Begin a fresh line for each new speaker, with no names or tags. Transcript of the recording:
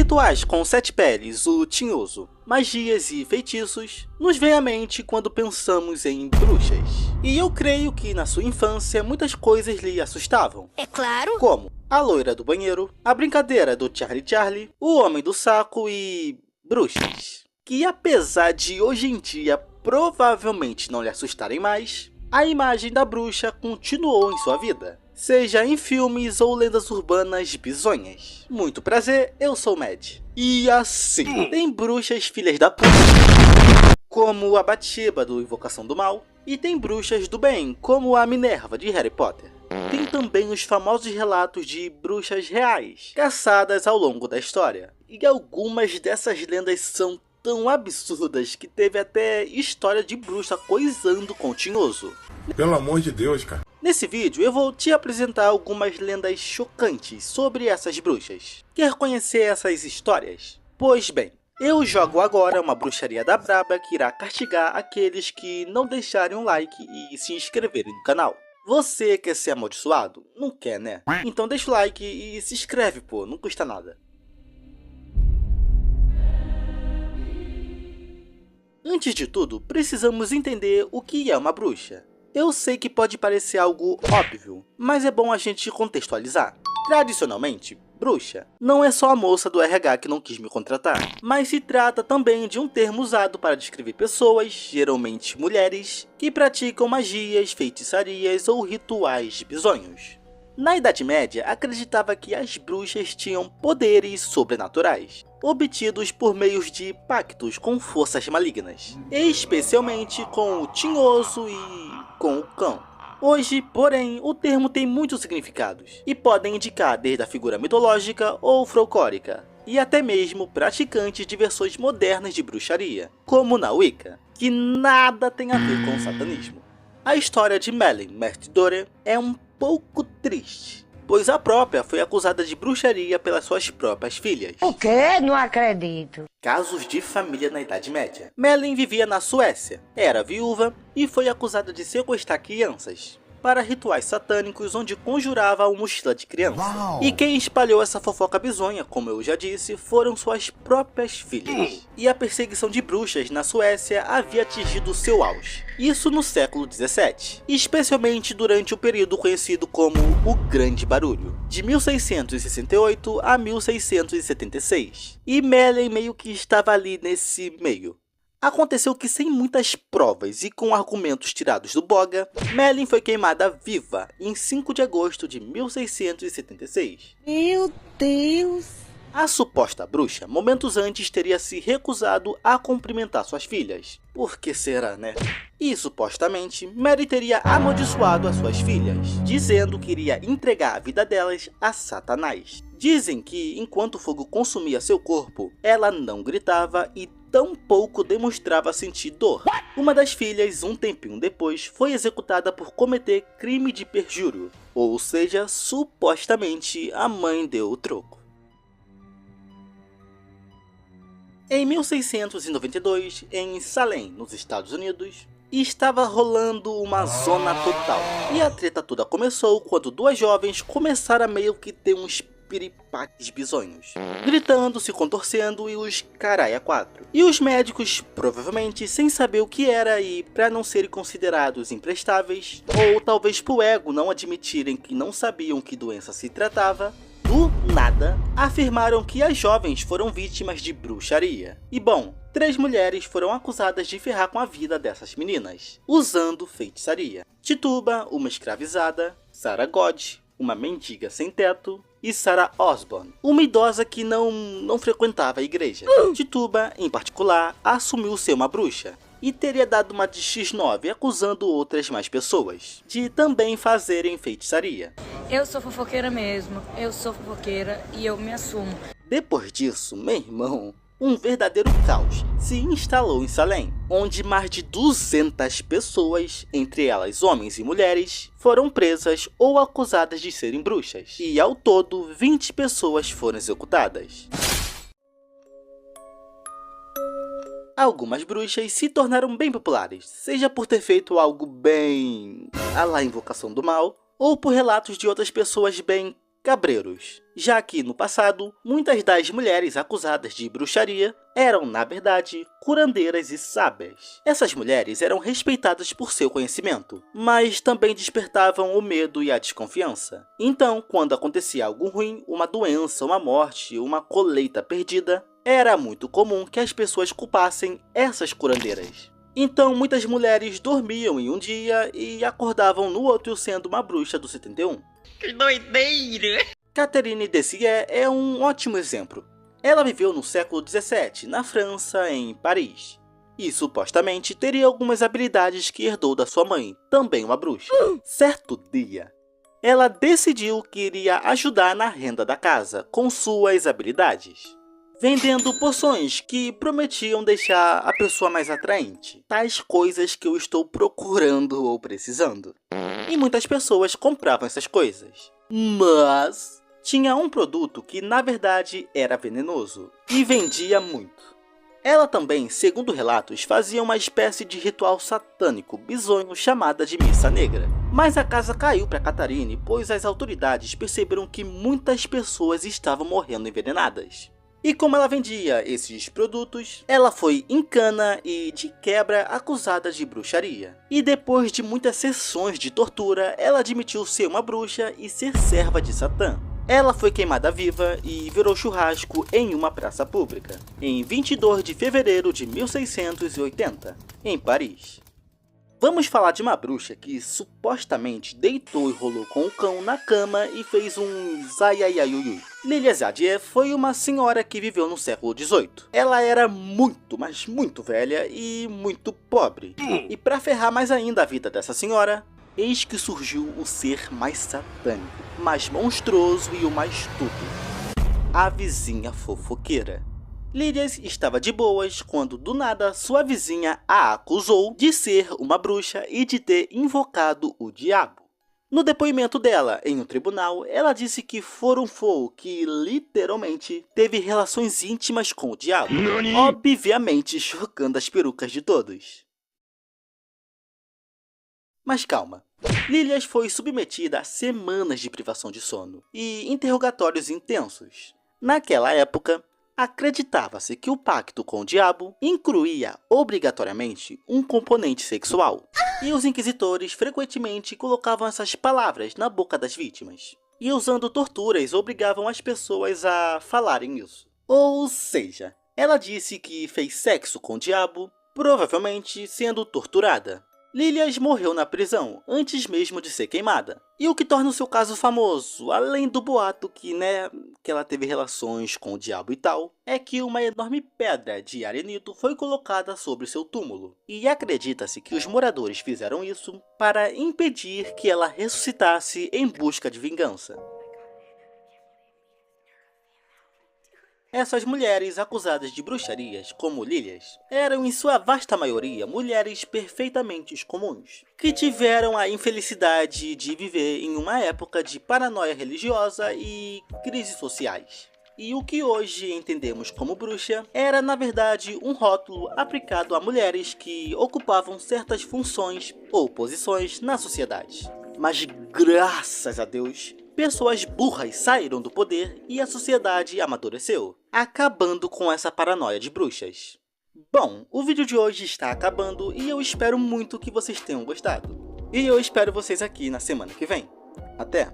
Rituais com 7 peles, o tinhoso, magias e feitiços nos vem à mente quando pensamos em bruxas. E eu creio que na sua infância muitas coisas lhe assustavam.
É claro.
Como a loira do banheiro, a brincadeira do Charlie Charlie, o homem do saco e bruxas. Que apesar de hoje em dia provavelmente não lhe assustarem mais, a imagem da bruxa continuou em sua vida, seja em filmes ou lendas urbanas bizonhas. Muito prazer, eu sou o Mad. E assim, tem bruxas filhas da puta, como a Bathsheba do Invocação do Mal, e tem bruxas do bem, como a Minerva de Harry Potter. Tem também os famosos relatos de bruxas reais, caçadas ao longo da história. E algumas dessas lendas são tão absurdas que teve até história de bruxa coisando com o tinhoso.
Pelo amor de Deus, cara.
Nesse vídeo eu vou te apresentar algumas lendas chocantes sobre essas bruxas. Quer conhecer essas histórias? Pois bem, eu jogo agora uma bruxaria da braba que irá castigar aqueles que não deixarem um like e se inscreverem no canal. Você quer ser amaldiçoado? Não quer, né? Então deixa o like e se inscreve, pô, não custa nada. Antes de tudo, precisamos entender o que é uma bruxa. Eu sei que pode parecer algo óbvio, mas é bom a gente contextualizar. Tradicionalmente, bruxa não é só a moça do RH que não quis me contratar, mas se trata também de um termo usado para descrever pessoas, geralmente mulheres, que praticam magias, feitiçarias ou rituais bizonhos. Na Idade Média, acreditava que as bruxas tinham poderes sobrenaturais, obtidos por meios de pactos com forças malignas, especialmente com o tinhoso e com o cão. Hoje, porém, o termo tem muitos significados, e podem indicar desde a figura mitológica ou folclórica, e até mesmo praticantes de versões modernas de bruxaria, como na Wicca, que nada tem a ver com o satanismo. A história de Mellyn Merthdore é um pouco triste, pois a própria foi acusada de bruxaria pelas suas próprias filhas.
O quê? Não acredito.
Casos de família na Idade Média. Mellyn vivia na Suécia, era viúva e foi acusada de sequestrar crianças para rituais satânicos onde conjurava uma mochila de criança. Uau. E quem espalhou essa fofoca bizonha, como eu já disse, foram suas próprias filhas. E a perseguição de bruxas na Suécia havia atingido seu auge. Isso no século 17, especialmente durante o período conhecido como o Grande Barulho, de 1668 a 1676. E Mellyn meio que estava ali nesse meio. Aconteceu que sem muitas provas e com argumentos tirados do boga, Mellyn foi queimada viva em 5 de agosto de 1676.
Meu Deus!
A suposta bruxa, momentos antes, teria se recusado a cumprimentar suas filhas. Por que será, né? E supostamente, Mary teria amaldiçoado as suas filhas, dizendo que iria entregar a vida delas a Satanás. Dizem que, enquanto o fogo consumia seu corpo, ela não gritava e tampouco demonstrava sentir dor. Uma das filhas, um tempinho depois, foi executada por cometer crime de perjúrio, ou seja, supostamente a mãe deu o troco. Em 1692, em Salem, nos Estados Unidos, estava rolando uma zona total. E a treta toda começou quando duas jovens começaram a meio que ter uns piripaques bizonhos, gritando, se contorcendo e os carai a quatro. E os médicos, provavelmente sem saber o que era e para não serem considerados imprestáveis, ou talvez por ego não admitirem que não sabiam que doença se tratava, do nada, afirmaram que as jovens foram vítimas de bruxaria. E bom, 3 mulheres foram acusadas de ferrar com a vida dessas meninas, usando feitiçaria. Tituba, uma escravizada, Sarah God, uma mendiga sem teto, e Sarah Osborne, uma idosa que não frequentava a igreja. Tituba, em particular, assumiu ser uma bruxa, e teria dado uma de X9 acusando outras mais pessoas de também fazerem feitiçaria.
Eu sou fofoqueira mesmo, eu sou fofoqueira e eu me assumo.
Depois disso, meu irmão, um verdadeiro caos se instalou em Salem, onde mais de 200 pessoas, entre elas homens e mulheres, foram presas ou acusadas de serem bruxas, e ao todo 20 pessoas foram executadas. Algumas bruxas se tornaram bem populares, seja por ter feito algo bem à la Invocação do Mal, ou por relatos de outras pessoas bem cabreiros, já que no passado, muitas das mulheres acusadas de bruxaria eram, na verdade, curandeiras e sábias. Essas mulheres eram respeitadas por seu conhecimento, mas também despertavam o medo e a desconfiança. Então, quando acontecia algo ruim, uma doença, uma morte, uma colheita perdida, era muito comum que as pessoas culpassem essas curandeiras. Então, muitas mulheres dormiam em um dia e acordavam no outro sendo uma bruxa do 71.
Que doideira!
Catherine Dessier é um ótimo exemplo. Ela viveu no século XVII, na França, em Paris. E supostamente teria algumas habilidades que herdou da sua mãe, também uma bruxa. Certo dia, ela decidiu que iria ajudar na renda da casa com suas habilidades, vendendo poções que prometiam deixar a pessoa mais atraente, tais coisas que eu estou procurando ou precisando. E muitas pessoas compravam essas coisas. Mas tinha um produto que na verdade era venenoso e vendia muito. Ela também, segundo relatos, fazia uma espécie de ritual satânico bizonho chamada de Missa Negra. Mas a casa caiu para Catherine, pois as autoridades perceberam que muitas pessoas estavam morrendo envenenadas. E como ela vendia esses produtos, ela foi em cana e, de quebra, acusada de bruxaria. E depois de muitas sessões de tortura, ela admitiu ser uma bruxa e ser serva de Satã. Ela foi queimada viva e virou churrasco em uma praça pública, em 22 de fevereiro de 1680, em Paris. Vamos falar de uma bruxa que supostamente deitou e rolou com o cão na cama e fez um zaiaiaiui. Lilia Zadier foi uma senhora que viveu no século XVIII. Ela era muito, mas muito velha e muito pobre. E para ferrar mais ainda a vida dessa senhora, eis que surgiu o ser mais satânico, mais monstruoso e o mais estúpido: a vizinha fofoqueira. Lírias estava de boas quando, do nada, sua vizinha a acusou de ser uma bruxa e de ter invocado o diabo. No depoimento dela em um tribunal, ela disse que Forunfou, que literalmente teve relações íntimas com o diabo, obviamente chocando as perucas de todos. Mas calma. Lilias foi submetida a semanas de privação de sono e interrogatórios intensos. Naquela época, acreditava-se que o pacto com o diabo incluía obrigatoriamente um componente sexual, e os inquisitores frequentemente colocavam essas palavras na boca das vítimas, e usando torturas obrigavam as pessoas a falarem isso. Ou seja, ela disse que fez sexo com o diabo, provavelmente sendo torturada. Lilias morreu na prisão, antes mesmo de ser queimada. E o que torna o seu caso famoso, além do boato que ela teve relações com o diabo e tal, é que uma enorme pedra de arenito foi colocada sobre seu túmulo. E acredita-se que os moradores fizeram isso para impedir que ela ressuscitasse em busca de vingança. Essas mulheres acusadas de bruxarias, como Lilias, eram em sua vasta maioria mulheres perfeitamente comuns, que tiveram a infelicidade de viver em uma época de paranoia religiosa e crises sociais. E o que hoje entendemos como bruxa era, na verdade, um rótulo aplicado a mulheres que ocupavam certas funções ou posições na sociedade. Mas graças a Deus, pessoas burras saíram do poder e a sociedade amadureceu, acabando com essa paranoia de bruxas. Bom, o vídeo de hoje está acabando e eu espero muito que vocês tenham gostado. E eu espero vocês aqui na semana que vem. Até!